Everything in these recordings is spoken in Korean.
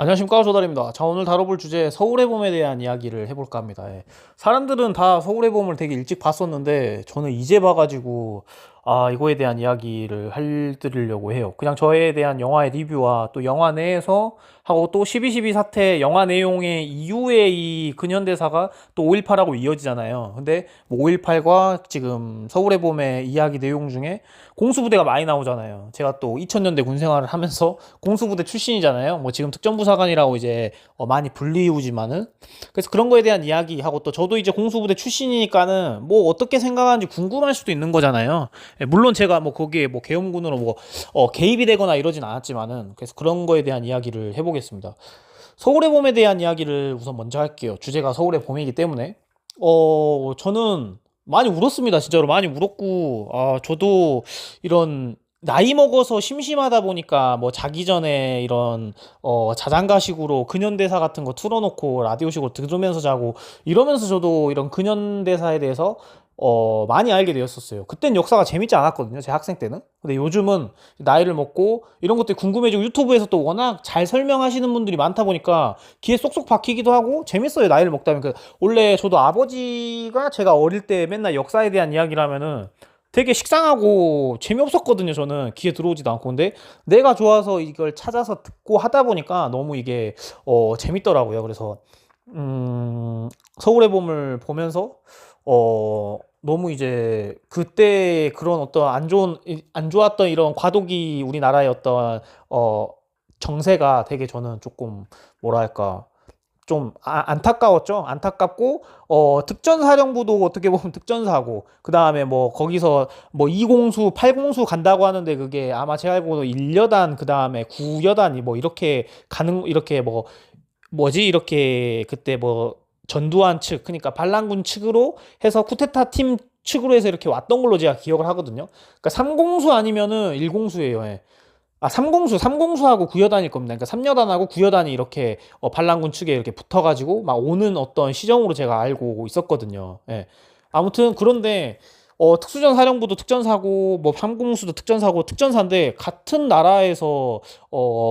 안녕하십니까, 조달입니다. 자, 오늘 다뤄볼 주제 서울의 봄에 대한 이야기를 해볼까 합니다. 사람들은 다 서울의 봄을 되게 일찍 봤었는데 저는 이제 봐가지고 이거에 대한 이야기를 해드리려고 해요. 그냥 저에 대한 영화의 리뷰와 또 영화 내에서 하고 또 12.12 사태 영화 내용의 이후에 이 근현대사가 또 5.18하고 이어지잖아요. 근데 뭐 5.18과 지금 서울의 봄의 이야기 내용 중에 공수부대가 많이 나오잖아요. 제가 또 2000년대 군 생활을 하면서 공수부대 출신이잖아요. 뭐 지금 특전부사관이라고 이제 많이 불리우지만은, 그래서 그런 거에 대한 이야기하고, 또 저도 이제 공수부대 출신이니까는 뭐 어떻게 생각하는지 궁금할 수도 있는 거잖아요. 물론 제가 뭐 거기에 뭐 계엄군으로 뭐 개입이 되거나 이러진 않았지만은, 그래서 그런 거에 대한 이야기를 해보겠습니다. 서울의 봄에 대한 이야기를 우선 먼저 할게요. 주제가 서울의 봄이기 때문에. 저는 많이 울었습니다. 진짜로 많이 울었고, 저도 이런 나이 먹어서 심심하다 보니까 뭐 자기 전에 이런 자장가식으로 근현대사 같은 거 틀어놓고 라디오식으로 들으면서 자고, 이러면서 저도 이런 근현대사에 대해서 많이 알게 되었었어요. 그땐 역사가 재밌지 않았거든요, 제 학생 때는. 근데 요즘은 나이를 먹고 이런 것들이 궁금해지고, 유튜브에서 또 워낙 잘 설명하시는 분들이 많다 보니까 귀에 쏙쏙 박히기도 하고 재밌어요, 나이를 먹다 보면. 원래 저도 아버지가 제가 어릴 때 맨날 역사에 대한 이야기를 하면은 되게 식상하고 재미없었거든요. 저는 귀에 들어오지도 않고. 근데 내가 좋아서 이걸 찾아서 듣고 하다 보니까 너무 이게 재밌더라고요. 그래서 서울의 봄을 보면서 너무 이제 그때 그런 어떤 안 좋았던 이런 과도기 우리나라의 어떤 정세가 되게 저는 조금 뭐랄까 좀 안타까웠죠. 안타깝고, 특전사령부도 어떻게 보면 특전사고, 그 다음에 뭐 거기서 뭐 2공수 8공수 간다고 하는데, 그게 아마 제가 알고도 1여단 그 다음에 9여단이 뭐 이렇게 가는, 이렇게 뭐 뭐지, 이렇게 그때 뭐 전두환 측, 그러니까 반란군 측으로 해서 쿠데타 팀 측으로 해서 이렇게 왔던 걸로 제가 기억을 하거든요. 그러니까 3공수 아니면은 1공수예요. 3공수하고 9여단일 겁니다. 그러니까 3여단하고 9여단이 이렇게 반란군 측에 이렇게 붙어가지고 막 오는 어떤 시정으로 제가 알고 있었거든요. 예. 아무튼 그런데 특수전 사령부도 특전사고, 뭐 함공수도 특전사고 특전사인데, 같은 나라에서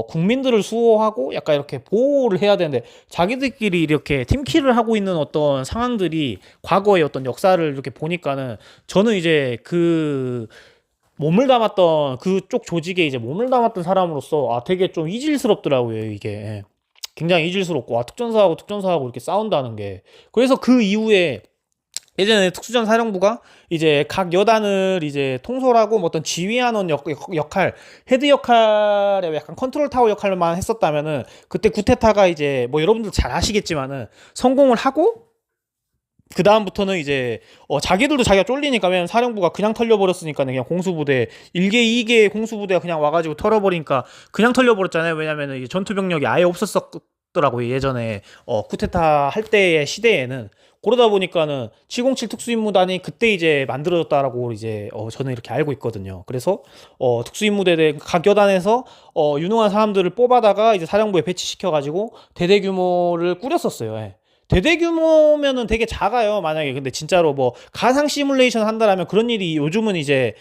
국민들을 수호하고 약간 이렇게 보호를 해야 되는데, 자기들끼리 이렇게 팀킬을 하고 있는 어떤 상황들이 과거의 어떤 역사를 이렇게 보니까는, 저는 이제 그 몸을 담았던 그쪽 조직에 이제 몸을 담았던 사람으로서 되게 좀 이질스럽더라고요, 이게. 예. 굉장히 이질스럽고, 특전사하고 이렇게 싸운다는 게. 그래서 그 이후에 예전에 특수전 사령부가 이제 각 여단을 이제 통솔하고 뭐 어떤 지휘하는 역할, 헤드 역할에 약간 컨트롤 타워 역할만 했었다면은, 그때 구테타가 이제 뭐 여러분들 잘 아시겠지만은 성공을 하고, 그 다음부터는 이제 자기들도 자기가 쫄리니까, 왜냐면 사령부가 그냥 털려버렸으니까 그냥 공수부대 1개 2개 공수부대가 그냥 와가지고 털어버리니까 그냥 털려버렸잖아요. 왜냐면은 이제 전투병력이 아예 없었더라고요, 예전에 쿠데타 할 때의 시대에는. 그러다 보니까는 707 특수임무단이 그때 이제 만들어졌다라고 이제 저는 이렇게 알고 있거든요. 그래서 특수임무대 각 여단에서 유능한 사람들을 뽑아다가 이제 사령부에 배치시켜가지고 대대 규모를 꾸렸었어요. 예. 대대 규모면은 되게 작아요, 만약에. 근데 진짜로 뭐 가상 시뮬레이션 한다라면 그런 일이 요즘은 이제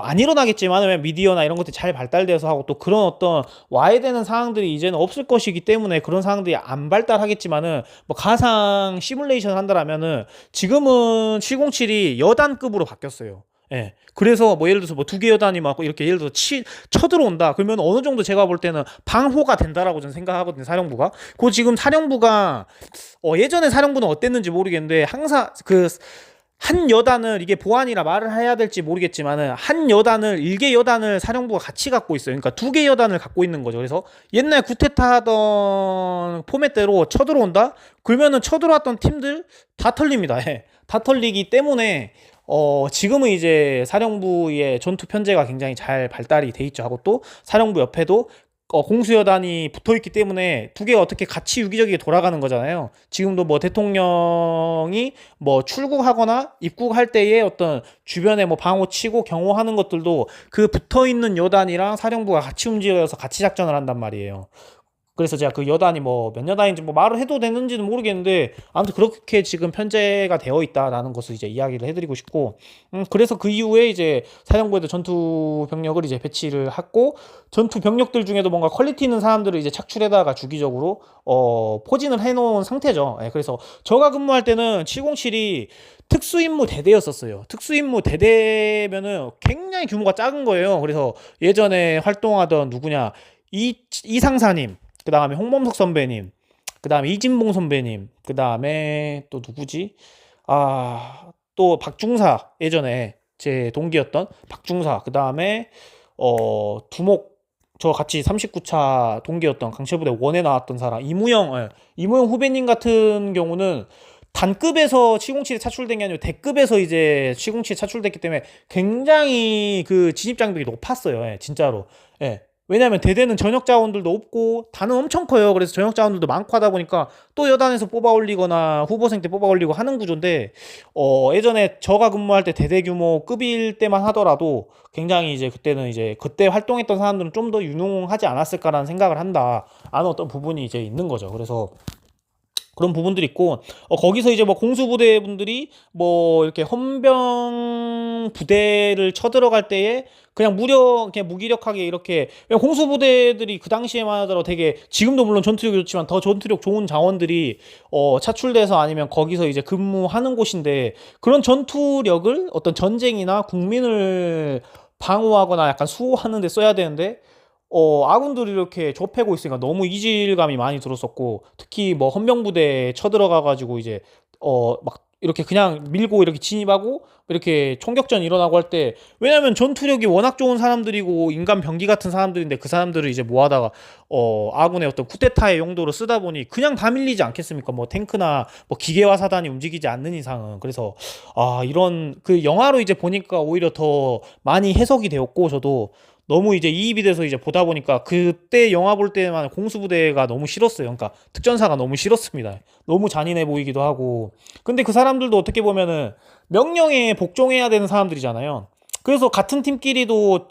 안 일어나겠지만, 왜 미디어나 이런 것들이 잘 발달돼서 하고, 또 그런 어떤 와야 되는 상황들이 이제는 없을 것이기 때문에 그런 상황들이 안 발달하겠지만은, 뭐 가상 시뮬레이션 한다라면은 지금은 707이 여단급으로 바뀌었어요. 예. 그래서 뭐 예를 들어서 뭐 2개 여단이 막 이렇게 예를 들어서 쳐들어온다. 그러면 어느 정도 제가 볼 때는 방호가 된다라고 저는 생각하거든요, 사령부가. 그 지금 사령부가 예전에 사령부는 어땠는지 모르겠는데, 항상 그 한 여단을, 이게 보안이라 말을 해야 될지 모르겠지만은, 한 여단을 1개 여단을 사령부가 같이 갖고 있어요. 그러니까 2개 여단을 갖고 있는 거죠. 그래서 옛날 구테타 하던 포맷대로 쳐들어온다? 그러면은 쳐들어왔던 팀들 다 털립니다. 예. 다 털리기 때문에 지금은 이제 사령부의 전투 편제가 굉장히 잘 발달이 돼 있죠. 하고, 또 사령부 옆에도 공수여단이 붙어 있기 때문에 두 개가 어떻게 같이 유기적이게 돌아가는 거잖아요. 지금도 뭐 대통령이 뭐 출국하거나 입국할 때에 어떤 주변에 뭐 방호 치고 경호하는 것들도 그 붙어 있는 여단이랑 사령부가 같이 움직여서 같이 작전을 한단 말이에요. 그래서 제가 그 여단이 뭐 몇 여단인지 뭐 말을 해도 되는지는 모르겠는데 아무튼 그렇게 지금 편제가 되어 있다라는 것을 이제 이야기를 해드리고 싶고, 그래서 그 이후에 이제 사령부에도 전투 병력을 이제 배치를 했고, 전투 병력들 중에도 뭔가 퀄리티 있는 사람들을 이제 착출해다가 주기적으로 포진을 해놓은 상태죠. 예, 그래서 제가 근무할 때는 707이 특수임무 대대였었어요. 특수임무 대대면은 굉장히 규모가 작은 거예요. 그래서 예전에 활동하던 누구냐, 이상사님, 그 다음에 홍범석 선배님, 그 다음에 이진봉 선배님, 그 다음에 또 누구지? 또 박중사, 예전에 제 동기였던 박중사, 그 다음에 두목, 저 같이 39차 동기였던 강철부대 원에 나왔던 사람 이무영, 예, 이무영 후배님 같은 경우는 단급에서 707에 차출된 게 아니고 대급에서 이제 707에 차출됐기 때문에 굉장히 그 진입 장벽이 높았어요. 예, 진짜로. 예. 왜냐하면 대대는 전역 자원들도 없고 단은 엄청 커요. 그래서 전역 자원들도 많고 하다 보니까 또 여단에서 뽑아 올리거나 후보생 때 뽑아 올리고 하는 구조인데, 예전에 저가 근무할 때 대대 규모 급일 때만 하더라도 굉장히 이제 그때는 이제 그때 활동했던 사람들은 좀 더 유능하지 않았을까라는 생각을 한다. 아는 어떤 부분이 이제 있는 거죠. 그래서 그런 부분들이 있고, 거기서 이제 뭐 공수부대 분들이 뭐 이렇게 헌병 부대를 쳐들어갈 때에 그냥 그냥 무기력하게 이렇게, 공수부대들이 그 당시에만 하더라도 되게, 지금도 물론 전투력이 좋지만 더 전투력 좋은 자원들이 차출돼서 아니면 거기서 이제 근무하는 곳인데, 그런 전투력을 어떤 전쟁이나 국민을 방어하거나 약간 수호하는 데 써야 되는데 아군들이 이렇게 좁히고 있으니까 너무 이질감이 많이 들었었고, 특히 뭐 헌병부대에 쳐들어가가지고 이제 막 이렇게 그냥 밀고 이렇게 진입하고 이렇게 총격전 일어나고 할 때, 왜냐면 전투력이 워낙 좋은 사람들이고 인간 병기 같은 사람들인데 그 사람들을 이제 모아다가 아군의 어떤 쿠데타의 용도로 쓰다 보니 그냥 다 밀리지 않겠습니까? 뭐 탱크나 뭐 기계화 사단이 움직이지 않는 이상은. 그래서 이런 그 영화로 이제 보니까 오히려 더 많이 해석이 되었고, 저도 너무 이제 이입이 돼서 이제 보다 보니까 그때 영화 볼 때만 공수부대가 너무 싫었어요. 그러니까 특전사가 너무 싫었습니다. 너무 잔인해 보이기도 하고. 근데 그 사람들도 어떻게 보면은 명령에 복종해야 되는 사람들이잖아요. 그래서 같은 팀끼리도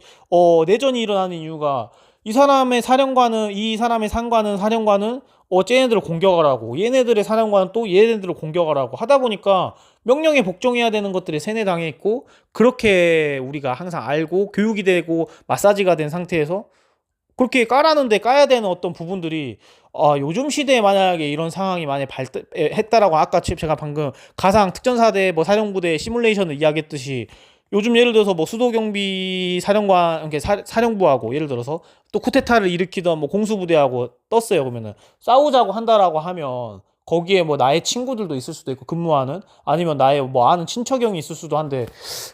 내전이 일어나는 이유가, 이 사람의 상관은 사령관은 쟤네들을 공격하라고, 얘네들의 사령관은 또 얘네들을 공격하라고 하다 보니까 명령에 복종해야 되는 것들이 세뇌당해 있고, 그렇게 우리가 항상 알고 교육이 되고 마사지가 된 상태에서 그렇게 까라는데 까야 되는 어떤 부분들이, 요즘 시대에 만약에 이런 상황이 만약에 발했다라고, 아까 제가 방금 가상 특전사대 뭐 사령부대 시뮬레이션을 이야기했듯이, 요즘 예를 들어서 뭐 수도경비 사령관, 이렇게 사령부하고 예를 들어서 또 쿠데타를 일으키던 뭐 공수부대하고 떴어요. 그러면은 싸우자고 한다라고 하면 거기에 뭐 나의 친구들도 있을 수도 있고 근무하는, 아니면 나의 뭐 아는 친척형이 있을 수도 한데,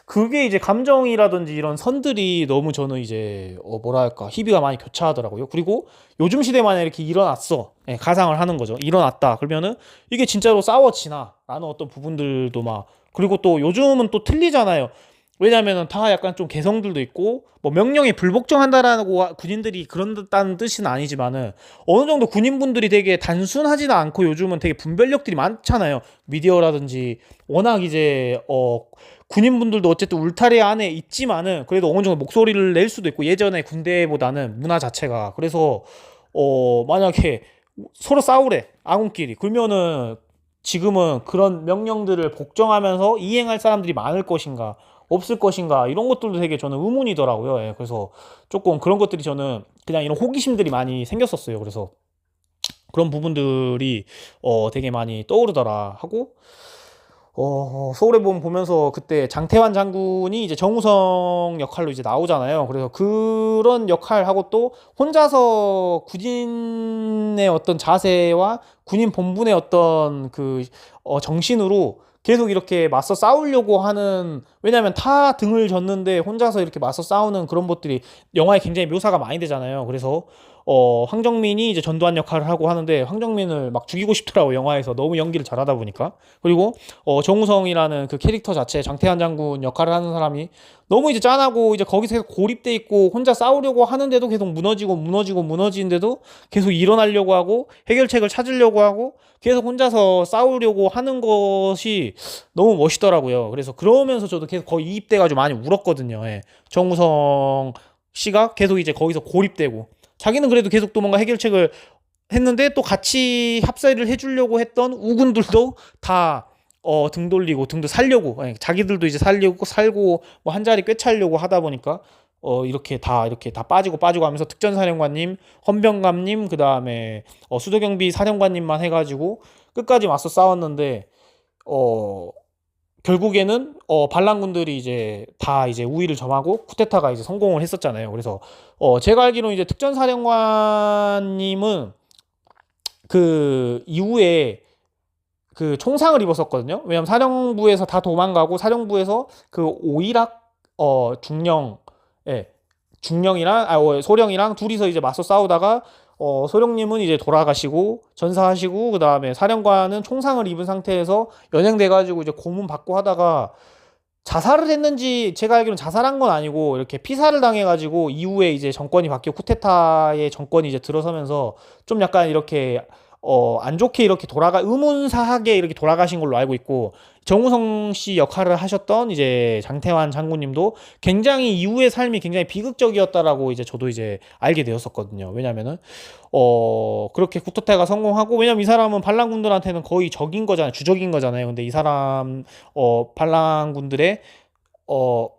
그게 이제 감정이라든지 이런 선들이 너무 저는 이제 뭐랄까 희비가 많이 교차하더라고요. 그리고 요즘 시대에 만약 이렇게 일어났어, 예, 가상을 하는 거죠. 일어났다 그러면은 이게 진짜로 싸워지나 라는 어떤 부분들도 막, 그리고 또 요즘은 또 틀리잖아요. 왜냐면은 다 약간 좀 개성들도 있고, 뭐 명령에 불복종한다라고 군인들이 그런다는 뜻은 아니지만은 어느 정도 군인분들이 되게 단순하지는 않고 요즘은 되게 분별력들이 많잖아요. 미디어라든지 워낙 이제 군인분들도 어쨌든 울타리 안에 있지만은 그래도 어느 정도 목소리를 낼 수도 있고, 예전에 군대보다는 문화 자체가. 그래서 만약에 서로 싸우래 아군끼리, 그러면은 지금은 그런 명령들을 복종하면서 이행할 사람들이 많을 것인가 없을 것인가, 이런 것들도 되게 저는 의문이더라고요. 예, 그래서 조금 그런 것들이 저는 그냥 이런 호기심들이 많이 생겼었어요. 그래서 그런 부분들이 되게 많이 떠오르더라 하고, 서울의 봄 보면서 그때 장태환 장군이 이제 정우성 역할로 이제 나오잖아요. 그래서 그런 역할하고 또 혼자서 군인의 어떤 자세와 군인 본분의 어떤 그 정신으로 계속 이렇게 맞서 싸우려고 하는, 왜냐면 다 등을 졌는데 혼자서 이렇게 맞서 싸우는 그런 것들이 영화에 굉장히 묘사가 많이 되잖아요. 그래서 황정민이 이제 전두환 역할을 하고 하는데, 황정민을 막 죽이고 싶더라고 영화에서, 너무 연기를 잘하다 보니까. 그리고 정우성이라는 그 캐릭터 자체, 장태환 장군 역할을 하는 사람이 너무 이제 짠하고 이제 거기서 계속 고립돼 있고 혼자 싸우려고 하는데도 계속 무너지는데도 계속 일어나려고 하고 해결책을 찾으려고 하고 계속 혼자서 싸우려고 하는 것이 너무 멋있더라고요. 그래서 그러면서 저도 계속 거의 이입돼가지고 많이 울었거든요. 예. 정우성 씨가 계속 이제 거기서 고립되고, 자기는 그래도 계속 또 뭔가 해결책을 했는데 또 같이 합세를 해주려고 했던 우군들도 다 등 돌리고 등도 살려고, 예, 자기들도 이제 살려고 살고 뭐 한 자리 꿰차려고 하다 보니까 이렇게 다 빠지고 하면서 특전사령관님, 헌병감님, 그 다음에 수도경비 사령관님만 해가지고 끝까지 맞서 싸웠는데 어 결국에는 반란군들이 이제 다 이제 우위를 점하고 쿠데타가 이제 성공을 했었잖아요. 그래서 제가 알기로는 이제 특전사령관님은 그 이후에 그 총상을 입었었거든요. 왜냐면 사령부에서 다 도망가고 사령부에서 그 오이락 중령, 예, 중령이랑 소령이랑 둘이서 이제 맞서 싸우다가 소령님은 이제 돌아가시고 전사하시고, 그 다음에 사령관은 총상을 입은 상태에서 연행돼가지고 이제 고문 받고 하다가 자살을 했는지, 제가 알기로는 자살한 건 아니고 이렇게 피살을 당해가지고 이후에 이제 정권이 바뀌어 쿠데타의 정권이 이제 들어서면서 좀 약간 이렇게 안 좋게 이렇게 의문사하게 이렇게 돌아가신 걸로 알고 있고, 정우성 씨 역할을 하셨던 이제 장태환 장군님도 굉장히 이후의 삶이 굉장히 비극적이었다라고 이제 저도 이제 알게 되었었거든요. 왜냐면은 그렇게 쿠데타가 성공하고, 왜냐면 이 사람은 반란군들한테는 거의 적인 거잖아요. 주적인 거잖아요. 근데 이 사람 반란군들의 어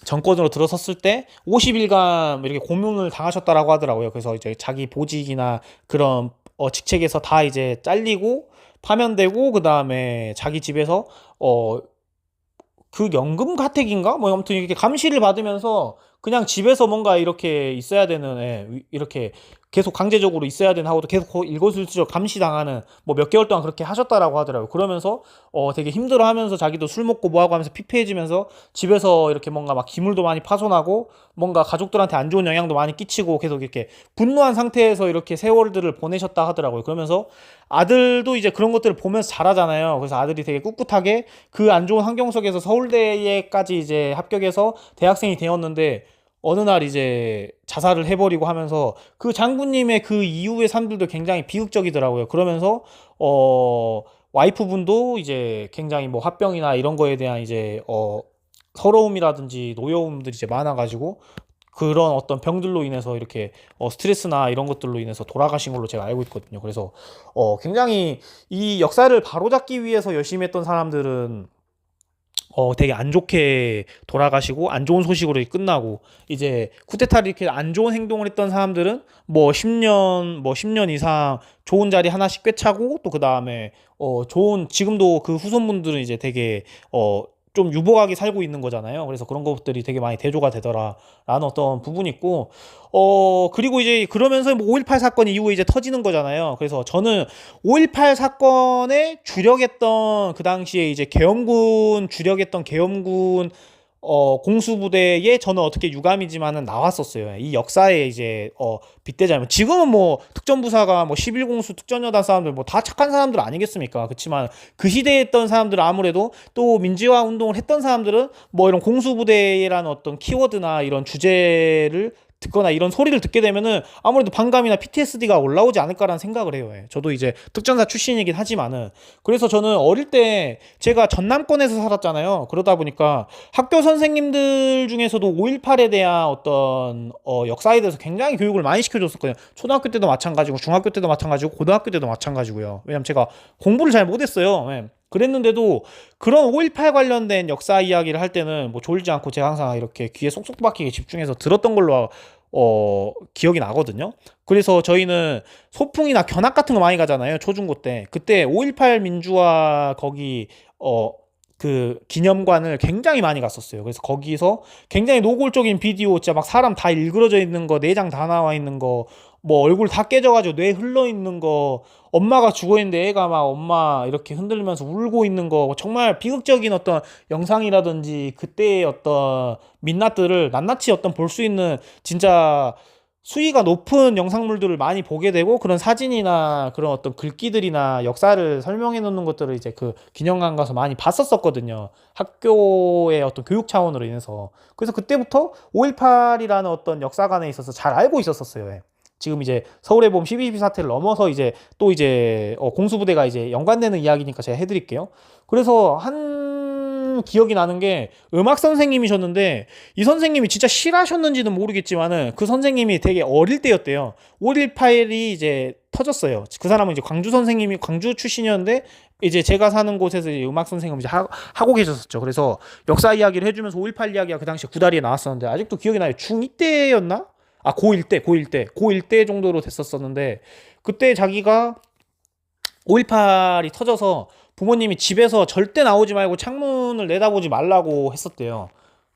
정권으로 들어섰을 때 50일간 이렇게 고문을 당하셨다라고 하더라고요. 그래서 이제 자기 보직이나 그런 직책에서 다 이제 잘리고 파면되고, 그 다음에 자기 집에서 그 연금 가택인가 뭐 아무튼 이렇게 감시를 받으면서 그냥 집에서 뭔가 이렇게 있어야 되는, 이렇게 계속 강제적으로 있어야 되는 하고도 계속 일거수일투족 감시당하는 뭐 몇 개월 동안 그렇게 하셨다라고 하더라고요. 그러면서 되게 힘들어하면서 자기도 술 먹고 뭐하고 하면서 피폐해지면서 집에서 이렇게 뭔가 막 기물도 많이 파손하고 뭔가 가족들한테 안 좋은 영향도 많이 끼치고 계속 이렇게 분노한 상태에서 이렇게 세월들을 보내셨다 하더라고요. 그러면서 아들도 이제 그런 것들을 보면서 자라잖아요. 그래서 아들이 되게 꿋꿋하게 그 안 좋은 환경 속에서 서울대에까지 이제 합격해서 대학생이 되었는데 어느 날 이제 자살을 해버리고 하면서 그 장군님의 그 이후의 삶들도 굉장히 비극적이더라고요. 그러면서 와이프분도 이제 굉장히 뭐 화병이나 이런 거에 대한 이제 서러움이라든지 노여움들이 이제 많아가지고 그런 어떤 병들로 인해서 이렇게 스트레스나 이런 것들로 인해서 돌아가신 걸로 제가 알고 있거든요. 그래서 굉장히 이 역사를 바로잡기 위해서 열심히 했던 사람들은 되게 안 좋게 돌아가시고 안 좋은 소식으로 끝나고, 이제 쿠데타를 이렇게 안 좋은 행동을 했던 사람들은 뭐 10년 이상 좋은 자리 하나씩 꿰차고, 또 그 다음에 좋은, 지금도 그 후손분들은 이제 되게 좀 유복하게 살고 있는 거잖아요. 그래서 그런 것들이 되게 많이 대조가 되더라라는 어떤 부분이 있고, 그리고 이제 그러면서 뭐 5.18 사건 이후에 이제 터지는 거잖아요. 그래서 저는 5.18 사건에 주력했던 그 당시에 이제 주력했던 계엄군 공수부대에 저는 어떻게 유감이지만은 나왔었어요. 이 역사에 이제 빗대자면, 지금은 뭐 특전부사가 뭐 11공수 특전여단 사람들 뭐 다 착한 사람들 아니겠습니까? 그렇지만 그 시대에 있던 사람들은 아무래도 또 민주화 운동을 했던 사람들은 뭐 이런 공수부대라는 어떤 키워드나 이런 주제를 듣거나 이런 소리를 듣게 되면은 아무래도 반감이나 PTSD가 올라오지 않을까라는 생각을 해요. 저도 이제 특전사 출신이긴 하지만은, 그래서 저는 어릴 때 제가 전남권에서 살았잖아요. 그러다 보니까 학교 선생님들 중에서도 5.18에 대한 어떤 역사에 대해서 굉장히 교육을 많이 시켜줬었거든요. 초등학교 때도 마찬가지고 중학교 때도 마찬가지고 고등학교 때도 마찬가지고요. 왜냐면 제가 공부를 잘 못했어요. 그랬는데도 그런 5.18 관련된 역사 이야기를 할 때는 뭐 졸지 않고 제가 항상 이렇게 귀에 쏙쏙 박히게 집중해서 들었던 걸로 기억이 나거든요. 그래서 저희는 소풍이나 견학 같은 거 많이 가잖아요. 초중고 때. 그때 5.18 민주화 거기 그 기념관을 굉장히 많이 갔었어요. 그래서 거기서 굉장히 노골적인 비디오, 진짜 막 사람 다 일그러져 있는 거, 내장 다 나와 있는 거, 뭐 얼굴 다 깨져가지고 뇌 흘러 있는 거, 엄마가 죽어 있는데 애가 막 엄마 이렇게 흔들면서 울고 있는 거, 정말 비극적인 어떤 영상이라든지 그때의 어떤 민낯들을 낱낱이 어떤 볼 수 있는 진짜 수위가 높은 영상물들을 많이 보게 되고, 그런 사진이나 그런 어떤 글귀들이나 역사를 설명해 놓는 것들을 이제 그 기념관 가서 많이 봤었거든요. 학교의 어떤 교육 차원으로 인해서. 그래서 그때부터 5.18이라는 어떤 역사관에 있어서 잘 알고 있었어요. 지금 이제 서울의 봄 12.12 사태를 넘어서 이제 또 이제 공수부대가 이제 연관되는 이야기니까 제가 해드릴게요. 그래서 한 한 기억이 나는 게 음악 선생님이셨는데 이 선생님이 진짜 실하셨는지는 모르겠지만은 그 선생님이 되게 어릴 때였대요. 5.18이 이제 터졌어요. 그 사람은 이제 광주 선생님이 광주 출신이었는데 이제 제가 사는 곳에서 이제 음악 선생님 이제 하고 계셨었죠. 그래서 역사 이야기를 해주면서 5.18 이야기가 그 당시에 구다리에 나왔었는데 아직도 기억이 나요. 중2 때였나? 아, 고1 때 정도로 됐었었는데 그때 자기가 5.18이 터져서 부모님이 집에서 절대 나오지 말고 창문을 내다보지 말라고 했었대요.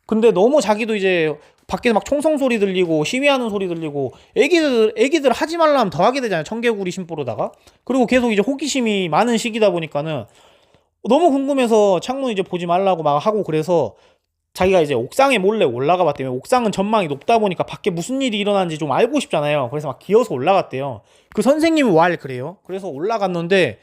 근데 너무 자기도 이제 밖에서 막 총성 소리 들리고 시위하는 소리 들리고 애기들 하지 말라 하면 더 하게 되잖아요. 청개구리 심보로다가. 그리고 계속 이제 호기심이 많은 시기다 보니까는 너무 궁금해서 창문 이제 보지 말라고 막 하고 그래서 자기가 이제 옥상에 몰래 올라가 봤대요. 옥상은 전망이 높다 보니까 밖에 무슨 일이 일어나는지 좀 알고 싶잖아요. 그래서 막 기어서 올라갔대요. 그 선생님이 그래요. 그래서 올라갔는데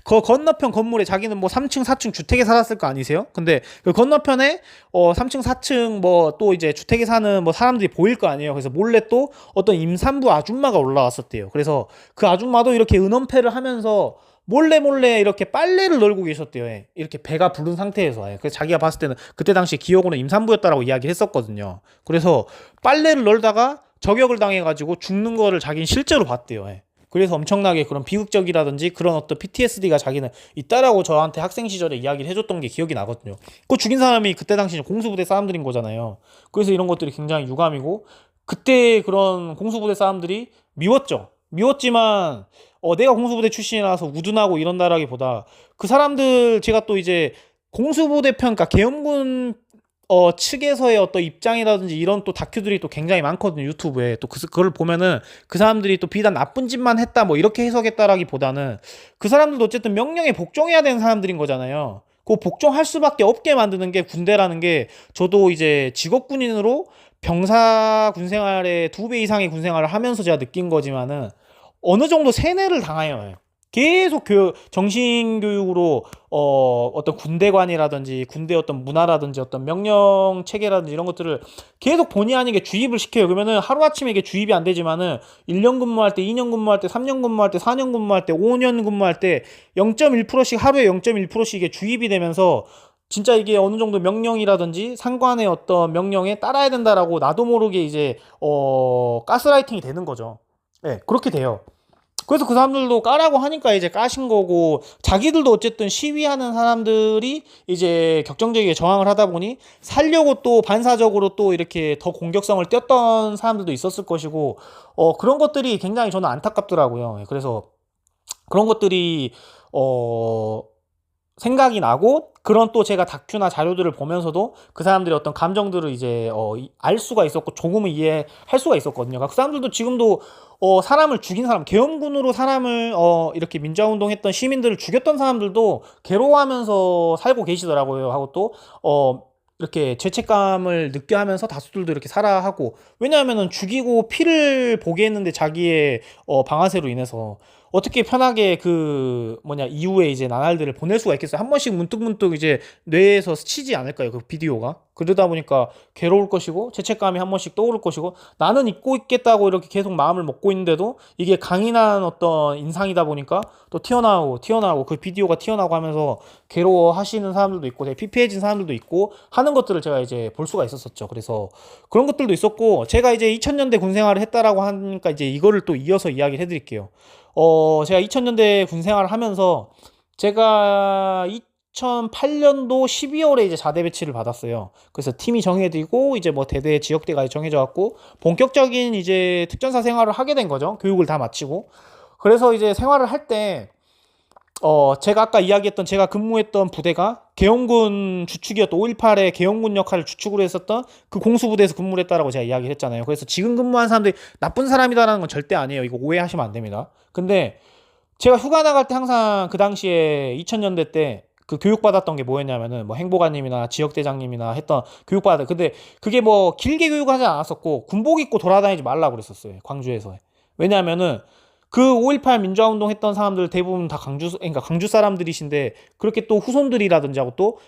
그 건너편 건물에 자기는 뭐 3층, 4층 주택에 살았을 거 아니세요? 근데 그 건너편에 3층, 4층 뭐 또 이제 주택에 사는 뭐 사람들이 보일 거 아니에요. 그래서 몰래 또 어떤 임산부 아줌마가 올라왔었대요. 그래서 그 아줌마도 이렇게 은원패를 하면서 몰래 이렇게 빨래를 널고 계셨대요. 예. 이렇게 배가 부른 상태에서. 예. 그래서 자기가 봤을 때는 그때 당시 기억으로는 임산부였다라고 이야기했었거든요. 그래서 빨래를 널다가 저격을 당해가지고 죽는 거를 자기는 실제로 봤대요. 예. 그래서 엄청나게 그런 비극적이라든지 그런 어떤 PTSD가 자기는 있다라고 저한테 학생 시절에 이야기를 해줬던 게 기억이 나거든요. 그 죽인 사람이 그때 당시 공수부대 사람들인 거잖아요. 그래서 이런 것들이 굉장히 유감이고 그때 그런 공수부대 사람들이 미웠죠. 미웠지만 내가 공수부대 출신이라서 우둔하고 이런다라기보다 그 사람들 제가 또 이제 공수부대 편, 그러니까 계엄군 측에서의 어떤 입장이라든지 이런 또 다큐들이 또 굉장히 많거든요. 유튜브에. 또 그걸 보면은 그 사람들이 또 비단 나쁜 짓만 했다 뭐 이렇게 해석했다라기보다는 그 사람들도 어쨌든 명령에 복종해야 되는 사람들인 거잖아요. 그 복종할 수밖에 없게 만드는 게 군대라는 게 저도 이제 직업군인으로 병사 군생활에 2배 이상의 군생활을 하면서 제가 느낀 거지만은 어느 정도 세뇌를 당해요. 계속 정신교육으로 어떤 군대관이라든지 군대 어떤 문화라든지 어떤 명령 체계라든지 이런 것들을 계속 본의 아니게 주입을 시켜요. 그러면은 하루아침에 이게 주입이 안 되지만은 1년 근무할 때, 2년 근무할 때, 3년 근무할 때, 4년 근무할 때, 5년 근무할 때 0.1%씩 하루에 0.1%씩 이게 주입이 되면서 진짜 이게 어느 정도 명령이라든지 상관의 어떤 명령에 따라야 된다라고 나도 모르게 이제 가스라이팅이 되는 거죠. 네, 그렇게 돼요. 그래서 그 사람들도 까라고 하니까 이제 까신 거고 자기들도 어쨌든 시위하는 사람들이 이제 격정적이게 저항을 하다 보니 살려고 또 반사적으로 또 이렇게 더 공격성을 띄었던 사람들도 있었을 것이고 그런 것들이 굉장히 저는 안타깝더라고요. 그래서 그런 것들이 생각이 나고 그런 또 제가 다큐나 자료들을 보면서도 그 사람들의 어떤 감정들을 이제 알 수가 있었고 조금은 이해할 수가 있었거든요. 그 사람들도 지금도 사람을 죽인 사람, 계엄군으로 사람을 이렇게 민주화운동했던 시민들을 죽였던 사람들도 괴로워하면서 살고 계시더라고요. 하고 또 이렇게 죄책감을 느껴 하면서 다수들도 이렇게 살아하고 왜냐하면은 죽이고 피를 보게 했는데 자기의 방아쇠로 인해서 어떻게 편하게 이후에 이제 나날들을 보낼 수가 있겠어요. 한 번씩 문득문득 이제 뇌에서 스치지 않을까요? 그 비디오가. 그러다 보니까 괴로울 것이고 죄책감이 한 번씩 떠오를 것이고 나는 잊고 있겠다고 이렇게 계속 마음을 먹고 있는데도 이게 강인한 어떤 인상이다 보니까 또 튀어나오고 그 비디오가 튀어나오고 하면서 괴로워하시는 사람들도 있고 되게 피폐해진 사람들도 있고 하는 것들을 제가 이제 볼 수가 있었었죠. 그래서 그런 것들도 있었고 제가 이제 2000년대 군 생활을 했다라고 하니까 이제 이거를 또 이어서 이야기를 해드릴게요. 제가 2000년대 군 생활을 하면서 제가 2008년도 12월에 이제 자대 배치를 받았어요. 그래서 팀이 정해지고 이제 뭐 대대 지역대가 정해져 갖고 본격적인 이제 특전사 생활을 하게 된 거죠. 교육을 다 마치고. 그래서 이제 생활을 할 때 제가 아까 이야기했던 제가 근무했던 부대가 계엄군 주축이었던 5.18의 계엄군 역할을 주축으로 했었던 그 공수부대에서 근무를 했다라고 제가 이야기를 했잖아요. 그래서 지금 근무한 사람들이 나쁜 사람이다라는 건 절대 아니에요. 이거 오해하시면 안 됩니다. 근데 제가 휴가 나갈 때 항상 그 당시에 2000년대 때 그 교육받았던 게 뭐였냐면은 뭐 행보관님이나 지역대장님이나 했던 근데 그게 뭐 길게 교육하지 않았었고 군복 입고 돌아다니지 말라고 그랬었어요. 광주에서. 왜냐하면은 그 5.18 민주화운동 했던 사람들 대부분 다 그러니까 광주 사람들이신데 그렇게 또 후손들이라든지 하고 또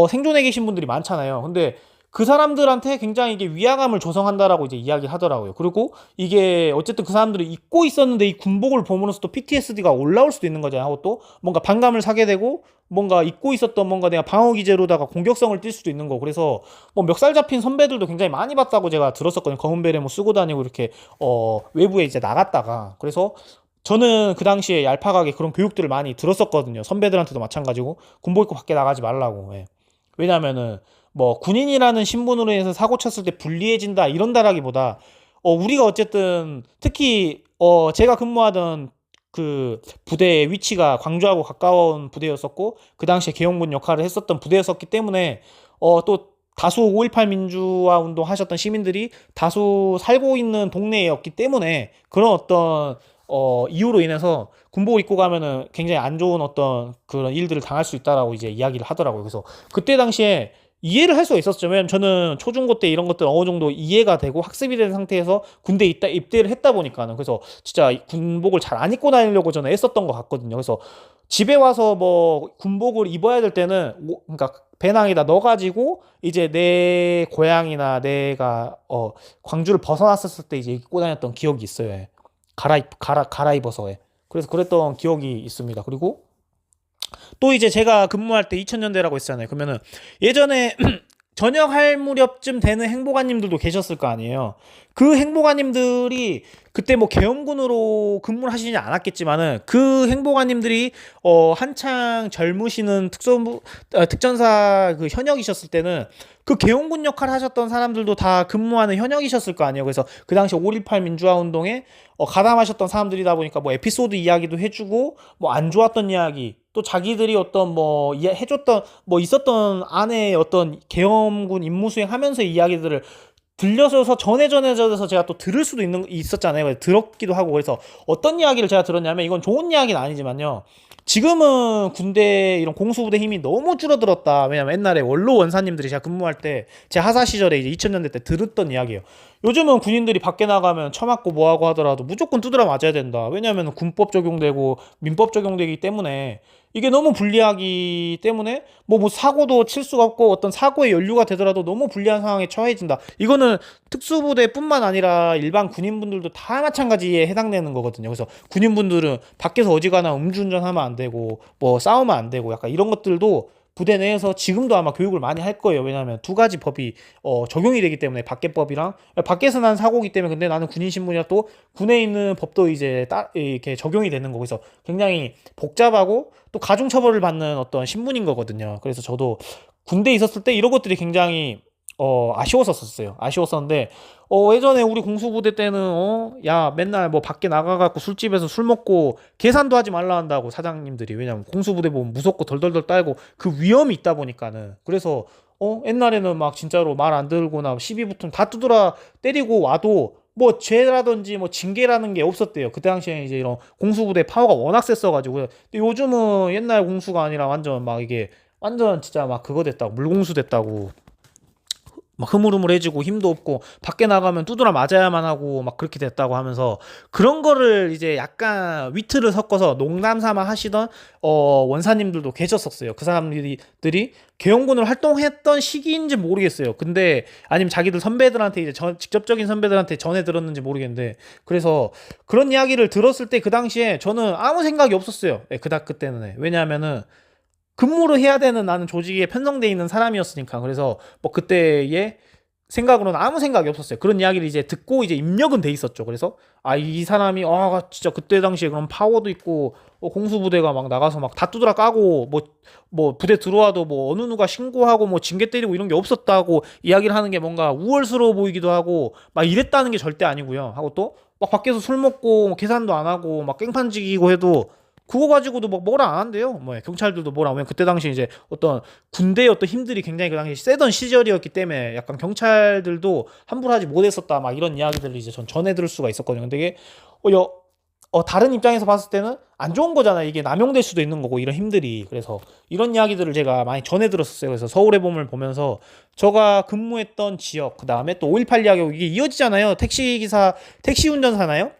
생존해 계신 분들이 많잖아요. 근데 그 사람들한테 굉장히 이게 위화감을 조성한다라고 이제 이야기를 하더라고요. 그리고 이게 어쨌든 그 사람들이 잊고 있었는데 이 군복을 보면서 또 PTSD가 올라올 수도 있는 거잖아요. 하고 또 뭔가 반감을 사게 되고 뭔가 잊고 있었던 뭔가 내가 방어 기제로다가 공격성을 띌 수도 있는 거. 그래서 뭐 멱살 잡힌 선배들도 굉장히 많이 봤다고 제가 들었었거든요. 검은 베레 뭐 쓰고 다니고 이렇게 외부에 이제 나갔다가. 그래서 저는 그 당시에 얄팍하게 그런 교육들을 많이 들었었거든요. 선배들한테도 마찬가지고 군복 입고 밖에 나가지 말라고. 예. 왜냐면은 뭐 군인이라는 신분으로 해서 사고 쳤을 때 불리해진다 이런다라기보다 우리가 어쨌든 특히 제가 근무하던 그 부대의 위치가 광주하고 가까운 부대였었고 그 당시에 계엄군 역할을 했었던 부대였었기 때문에 또 다수 5.18 민주화 운동 하셨던 시민들이 다수 살고 있는 동네였기 때문에 그런 어떤 이유로 인해서 군복 입고 가면은 굉장히 안 좋은 어떤 그런 일들을 당할 수 있다라고 이제 이야기를 하더라고요. 그래서 그때 당시에 이해를 할 수가 있었죠. 왜냐면 저는 초중고 때 이런 것들 어느 정도 이해가 되고 학습이 된 상태에서 군대에 입대를 했다 보니까는 그래서 진짜 군복을 잘 안 입고 다니려고 저는 애썼던 것 같거든요. 그래서 집에 와서 뭐 군복을 입어야 될 때는 그러니까 배낭에다 넣어가지고 이제 내 고향이나 내가 광주를 벗어났었을 때 이제 입고 다녔던 기억이 있어요. 예. 갈아입어서. 예. 그래서 그랬던 기억이 있습니다. 그리고 또 이제 제가 근무할 때 2000년대라고 했잖아요. 그러면은 예전에 전역할 무렵쯤 되는 행보관님들도 계셨을 거 아니에요. 그 행보관님들이 그때 뭐 계엄군으로 근무를 하시지 않았겠지만은 그 행보관님들이 한창 젊으시는 특전사 그 현역이셨을 때는 그 계엄군 역할 하셨던 사람들도 다 근무하는 현역이셨을 거 아니에요. 그래서 그 당시 5.18 민주화 운동에 가담하셨던 사람들이다 보니까 뭐 에피소드 이야기도 해주고 뭐 안 좋았던 이야기 또 자기들이 어떤 뭐 해줬던 뭐 있었던 안에 어떤 계엄군 임무 수행하면서 이야기들을 들려줘서 전해져서 제가 또 들을 수도 있었잖아요. 들었기도 하고 그래서 어떤 이야기를 제가 들었냐면 이건 좋은 이야기는 아니지만요. 지금은 군대 이런 공수부대 힘이 너무 줄어들었다. 왜냐면 옛날에 원로 원사님들이 제가 근무할 때 제 하사 시절에 이제 2000년대 때 들었던 이야기예요. 요즘은 군인들이 밖에 나가면 처맞고 뭐하고 하더라도 무조건 두드려 맞아야 된다. 왜냐면 군법 적용되고 민법 적용되기 때문에 이게 너무 불리하기 때문에 뭐 사고도 칠 수가 없고 어떤 사고에 연루가 되더라도 너무 불리한 상황에 처해진다. 이거는 특수부대뿐만 아니라 일반 군인분들도 다 마찬가지에 해당되는 거거든요. 그래서 군인분들은 밖에서 어지간한 음주운전하면 안 되고 뭐 싸우면 안 되고 약간 이런 것들도 부대 내에서 지금도 아마 교육을 많이 할 거예요. 왜냐하면 두 가지 법이 적용이 되기 때문에 밖에법이랑 밖에서 난 사고기 때문에 근데 나는 군인 신분이라 또 군에 있는 법도 이제 이렇게 적용이 되는 거 그래서 굉장히 복잡하고 또 가중처벌을 받는 어떤 신분인 거거든요. 그래서 저도 군대에 있었을 때 이런 것들이 굉장히 아쉬웠었어요. 아쉬웠었는데 예전에 우리 공수부대 때는 야 맨날 뭐 밖에 나가갖고 술집에서 술 먹고 계산도 하지 말라 한다고 사장님들이 왜냐면 공수부대 보면 무섭고 덜덜덜 떨고 그 위험이 있다 보니까는 그래서 옛날에는 막 진짜로 말 안 들거나 시비 붙으면 다 두드려 때리고 와도 뭐 죄라든지 뭐 징계라는 게 없었대요. 그때 당시에 이제 이런 공수부대 파워가 워낙 셌어가지고 근데 요즘은 옛날 공수가 아니라 완전 막 이게 완전 진짜 막 그거 됐다고 물공수 됐다고 막 흐물흐물해지고 힘도 없고 밖에 나가면 두드러 맞아야만 하고 막 그렇게 됐다고 하면서 그런 거를 이제 약간 위트를 섞어서 농담 삼아 하시던 원사님들도 계셨었어요. 그 사람들이 계엄군으로 활동했던 시기인지 모르겠어요. 근데 아니면 자기들 선배들한테 이제 직접적인 선배들한테 전해 들었는지 모르겠는데 그래서 그런 이야기를 들었을 때 그 당시에 저는 아무 생각이 없었어요. 그때는 왜냐하면은 근무를 해야 되는 나는 조직에 편성돼 있는 사람이었으니까 그래서 뭐 그때의 생각으로는 아무 생각이 없었어요. 그런 이야기를 이제 듣고 이제 입력은 돼 있었죠. 그래서 이 사람이 진짜 그때 당시에 그런 파워도 있고 공수부대가 막 나가서 막 다 두드려 까고 뭐 부대 들어와도 뭐 어느 누가 신고하고 뭐 징계 때리고 이런 게 없었다고 이야기를 하는 게 뭔가 우월스러워 보이기도 하고 막 이랬다는 게 절대 아니고요. 하고 또 막 밖에서 술 먹고 뭐 계산도 안 하고 막 깽판 지기고 해도 그거 가지고도 뭐 뭐라 안 한대요. 뭐 경찰들도 뭐라 하면 그때 당시 이제 어떤 군대의 어떤 힘들이 굉장히 그 당시 세던 시절이었기 때문에 약간 경찰들도 함부로 하지 못했었다 막 이런 이야기들을 이제 전 전해 들을 수가 있었거든요. 근데 이게 다른 입장에서 봤을 때는 안 좋은 거잖아요. 이게 남용될 수도 있는 거고 이런 힘들이. 그래서 이런 이야기들을 제가 많이 전해 들었었어요. 그래서 서울의 봄을 보면서 제가 근무했던 지역, 그다음에 또 5.18 이야기 이게 이어지잖아요. 택시 기사, 택시 운전사나요?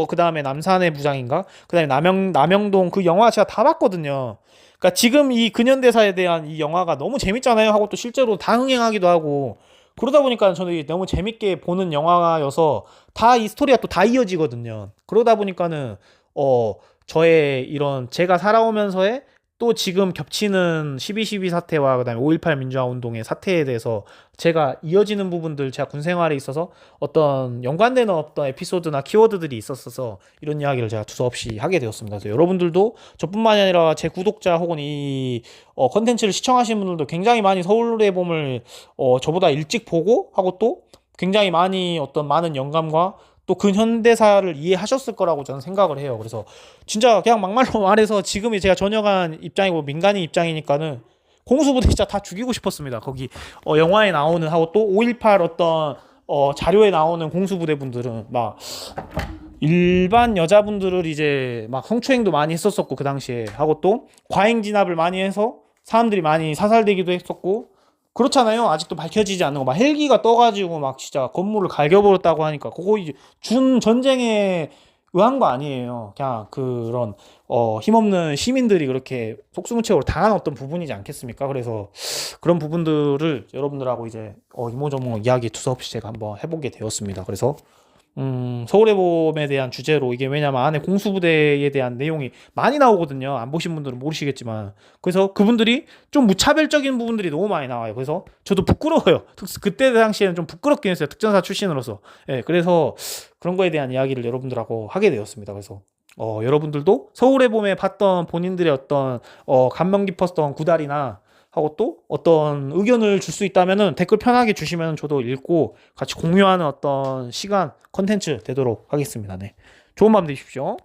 그다음에 남산의 부장인가? 그다음에 남영동 그 영화 제가 다 봤거든요. 그러니까 지금 이 근현대사에 대한 이 영화가 너무 재밌잖아요. 하고 또 실제로 다 흥행하기도 하고 그러다 보니까 저는 이게 너무 재밌게 보는 영화여서 다 이 스토리가 또 다 이어지거든요. 그러다 보니까는 어 저의 이런 제가 살아오면서의 또 지금 겹치는 12.12 사태와 그다음에 5.18 민주화 운동의 사태에 대해서 제가 이어지는 부분들 제가 군 생활에 있어서 어떤 연관되는 어떤 에피소드나 키워드들이 있었어서 이런 이야기를 제가 두서없이 하게 되었습니다. 그래서 여러분들도 저뿐만이 아니라 제 구독자 혹은 이 컨텐츠를 시청하시는 분들도 굉장히 많이 서울의 봄을 저보다 일찍 보고 하고 또 굉장히 많이 어떤 많은 영감과 또 그 현대사를 이해하셨을 거라고 저는 생각을 해요. 그래서 진짜 그냥 막말로 말해서 지금이 제가 전역한 입장이고 민간인 입장이니까는 공수부대 진짜 다 죽이고 싶었습니다. 거기 영화에 나오는 하고 또 5.18 어떤 자료에 나오는 공수부대 분들은 막 일반 여자분들을 이제 막 성추행도 많이 했었었고 그 당시에 하고 또 과잉 진압을 많이 해서 사람들이 많이 사살되기도 했었고 그렇잖아요. 아직도 밝혀지지 않는 거. 막 헬기가 떠가지고 막 진짜 건물을 갈겨버렸다고 하니까 그거 이제 준 전쟁에 의한 거 아니에요. 그냥 그런 힘없는 시민들이 그렇게 속수무책으로 당한 어떤 부분이지 않겠습니까? 그래서 그런 부분들을 여러분들하고 이제 이모저모 이야기 두서없이 제가 한번 해보게 되었습니다. 그래서 서울의 봄에 대한 주제로 이게 왜냐면 안에 공수부대에 대한 내용이 많이 나오거든요. 안 보신 분들은 모르시겠지만. 그래서 그분들이 좀 무차별적인 부분들이 너무 많이 나와요. 그래서 저도 부끄러워요. 그때 당시에는 좀 부끄럽긴 했어요. 특전사 출신으로서. 예, 그래서 그런 거에 대한 이야기를 여러분들하고 하게 되었습니다. 그래서 여러분들도 서울의 봄에 봤던 본인들의 어떤 감명 깊었던 구달이나 하고 또 어떤 의견을 줄 수 있다면은 댓글 편하게 주시면 저도 읽고 같이 공유하는 어떤 시간 컨텐츠 되도록 하겠습니다. 네. 좋은 밤 되십시오.